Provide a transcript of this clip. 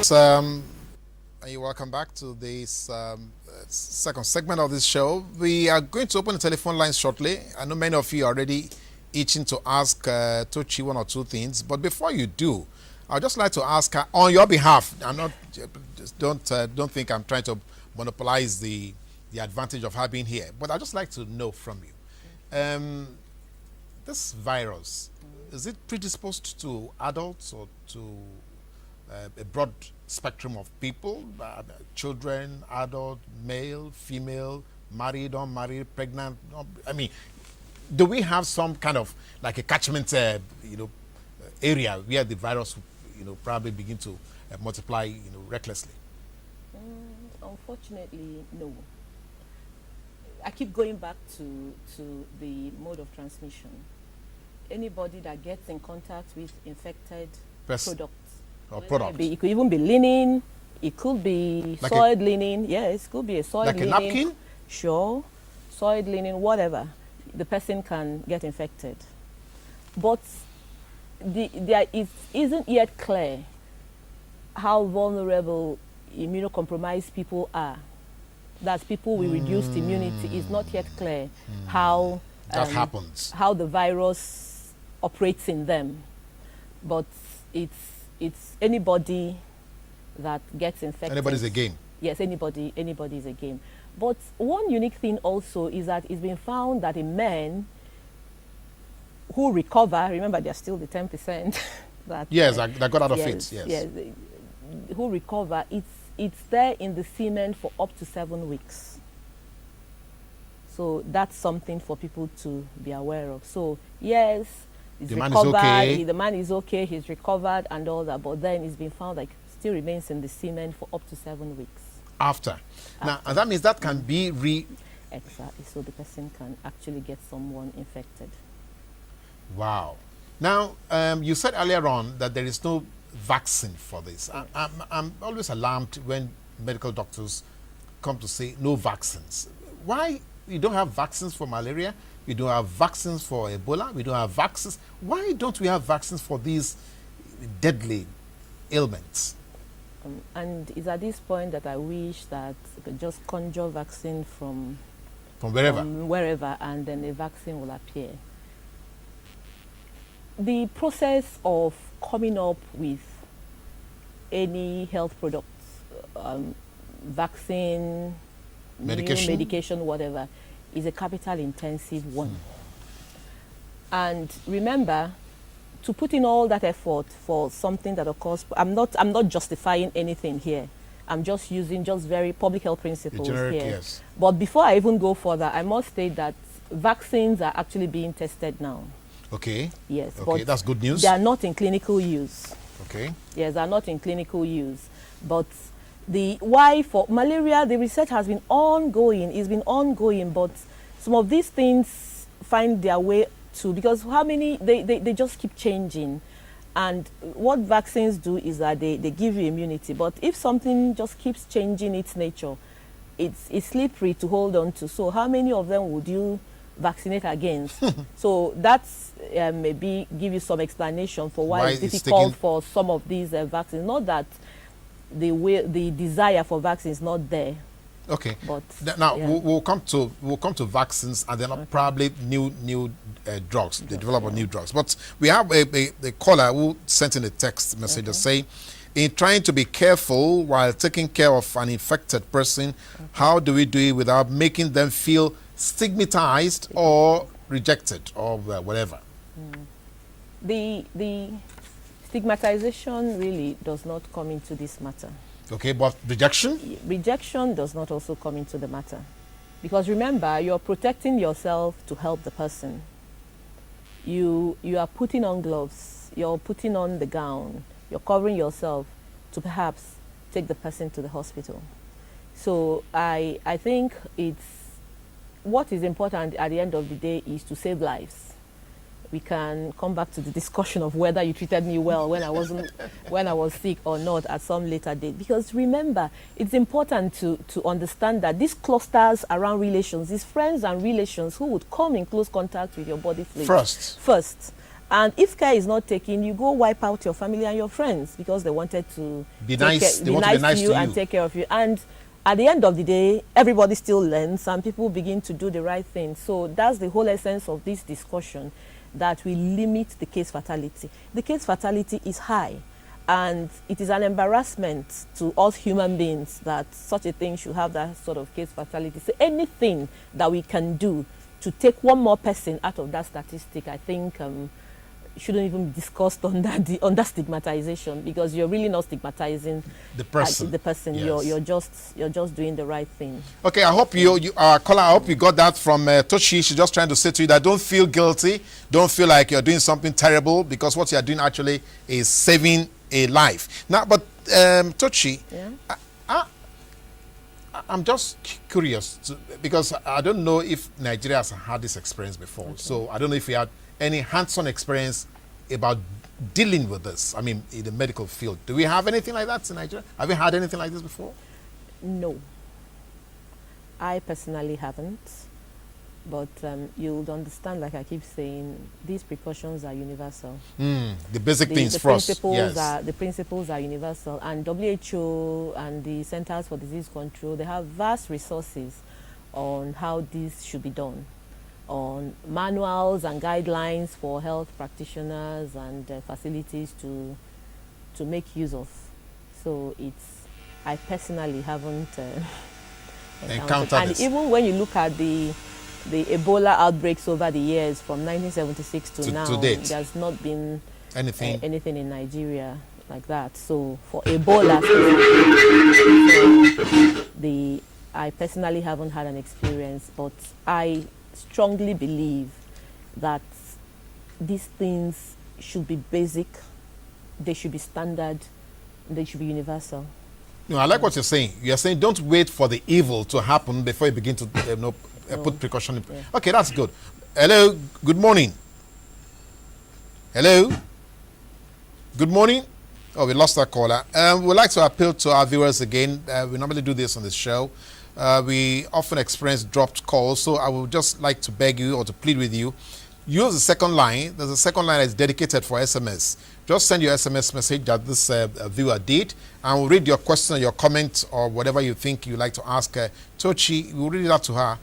You're welcome back to this second segment of this show. We are going to open the telephone lines shortly. I know many of you are already itching to ask Tochi one or two things, but before you do, I'd just like to ask her on your behalf. I'm not. Just don't think I'm trying to monopolize the advantage of her being here, but I'd just like to know from you. This virus, is it predisposed to adults or to a broad spectrum of people, children, adult, male, female, married, unmarried, pregnant? I mean, do we have some kind of like a catchment, area where the virus, probably begin to multiply, recklessly? Unfortunately, no. I keep going back to the mode of transmission. Anybody that gets in contact with infected products, or product. It could even be linen. It could be like soiled linen. Yes, it could be a soiled linen. Like a napkin? Sure. Soiled linen, whatever. The person can get infected. But it isn't yet clear how vulnerable immunocompromised people are. That's people with reduced immunity. It's not yet clear how that happens. How the virus operates in them. But it's anybody that gets infected. Anybody's a game. Yes, anybody is a game. But one unique thing also is that it's been found that in men who recover, remember there's still the 10% that that got out of it. Yes, who recover, it's there in the semen for up to 7 weeks. So that's something for people to be aware of. So yes, the man is okay. The man is okay, he's recovered and all that, but then it's been found like still remains in the semen for up to 7 weeks. After. Now, and that means that can be Exactly, so the person can actually get someone infected. Wow. Now, you said earlier on that there is no vaccine for this. I'm always alarmed when medical doctors come to say no vaccines. Why you don't have vaccines for malaria? We don't have vaccines for Ebola. We don't have vaccines. Why don't we have vaccines for these deadly ailments? And it's at this point that I wish that I could just conjure vaccine from wherever, and then a vaccine will appear. The process of coming up with any health products, vaccine, medication, whatever, is a capital-intensive one. And remember, to put in all that effort for something that, of course, I'm not justifying anything here. I'm just using very public health principles here. Yes. But before I even go further, I must state that vaccines are actually being tested now. Okay. Yes. Okay, but that's good news. They are not in clinical use. Okay. Yes, they are not in clinical use. But why for malaria, the research has been ongoing. It's been ongoing, but some of these things find their way to, because how many, they just keep changing. And what vaccines do is that they give you immunity. But if something just keeps changing its nature, it's slippery to hold on to. So how many of them would you vaccinate against? So that's maybe give you some explanation for why it's difficult for some of these vaccines. Not that the desire for vaccines is not there. Okay. But now we'll come to vaccines and then probably new drugs. The development of new drugs. But we have a caller who sent in a text message to say, in trying to be careful while taking care of an infected person, how do we do it without making them feel stigmatized or rejected or whatever? The stigmatization really does not come into this matter. Okay, but rejection? Rejection does not also come into the matter. Because remember, you're protecting yourself to help the person. You are putting on gloves, you're putting on the gown, you're covering yourself to perhaps take the person to the hospital. So I think what is important at the end of the day is to save lives. We can come back to the discussion of whether you treated me well when I was sick or not at some later date. Because remember, it's important to understand that these clusters around relations, these friends and relations who would come in close contact with your body fluid. First. And if care is not taken, you go wipe out your family and your friends because they wanted to be nice to you and take care of you. And at the end of the day, everybody still learns and people begin to do the right thing. So that's the whole essence of this discussion, that we limit the case fatality. The case fatality is high, and it is an embarrassment to us human beings that such a thing should have that sort of case fatality. So anything that we can do to take one more person out of that statistic, I think shouldn't even be discussed under stigmatization, because you're really not stigmatizing the person. Yes. You're just doing the right thing. Okay, I hope you caller, I hope you got that from Tochi. She's just trying to say to you that don't feel guilty, don't feel like you're doing something terrible, because what you're doing actually is saving a life. Now, but Tochi, yeah? I'm just curious because I don't know if Nigeria has had this experience before. Okay. So I don't know if you had any hands-on experience about dealing with this, I mean, in the medical field. Do we have anything like that in Nigeria? Have you had anything like this before? No. I personally haven't. But you'll understand, like I keep saying, these precautions are universal. The basic things for us. Yes. The principles are universal. And WHO and the Centers for Disease Control, they have vast resources on how this should be done, on manuals and guidelines for health practitioners and facilities to make use of. So I personally haven't encountered and this. even when you look at the Ebola outbreaks over the years from 1976 to now, date, there's not been anything in Nigeria like that. So for Ebola, I personally haven't had an experience, but I strongly believe that these things should be basic, they should be standard, they should be universal. No, I like what you're saying. You're saying don't wait for the evil to happen before you begin to put precaution in. Yeah. Okay, that's good. Hello, good morning. Hello, good morning. Oh, we lost that caller. We'd like to appeal to our viewers again. We normally do this on the show. We often experience dropped calls, so I would just like to beg you or to plead with you. Use the second line. There's a second line that's dedicated for SMS. Just send your SMS message that this viewer did, and we'll read your question or your comment or whatever you think you'd like to ask Tochi. We'll read it out to her.